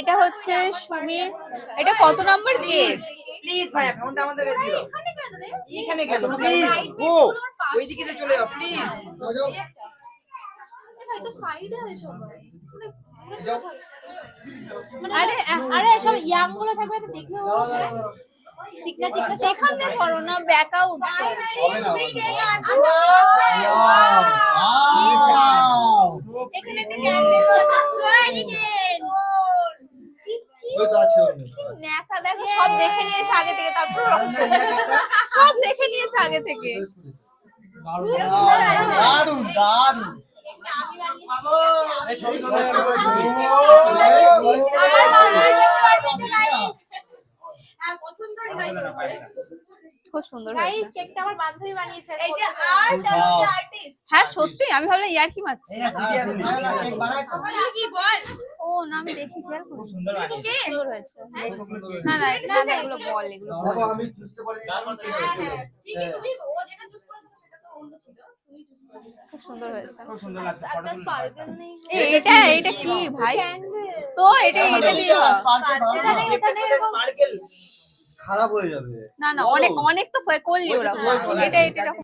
এটা হচ্ছে সুমির, এটা কত নম্বর কেক? প্লিজ ভাইয়া ফোনটা আমাদের কাছে দিও। এখানে কেন প্লিজ গো ওইদিকে চলে যাও প্লিজ। আরে আরে সব ইয়াং গুলো থাকবে তো দেখো চিকনা চিকনা সেখান দিয়ে করো না, ব্যাক আউট। ন্যাকা দেখো, সব দেখে নিয়েছে আগে থেকে, তারপর সব দেখে নিয়েছে আগে থেকে। দারুণ দারুণ। খুব সুন্দর গাইস হয়েছে। কেকটা আমার বান্ধবী বানিয়েছে। এই যে আর্ট আর আর্টিস্ট হ্যাঁ সত্যি, আমি ভাবলাম ইয়ার কি মারছি। কি বল ও না, আমি দেখি খেয়াল করি। সুন্দর বানিয়েছে। সুন্দর হয়েছে। না না না, এগুলো বল, এগুলো বল। দেখো আমি চুজতে পারি। ঠিকই তুমি ও যেটা চুজ করেছো সেটা তো অন্য ছিল তুমি চুজ করেছো খুব সুন্দর হয়েছে। খুব সুন্দর লাগছে একটা ফটো স্পার্কেল নেই এটা কি ভাই? ক্যান্ডেল তো এটা দিয়ে দাও। স্পার্কেল খারাপ হয়ে যাবে। না না, অনেক অনেক তো করলি ওরা। এটা এটা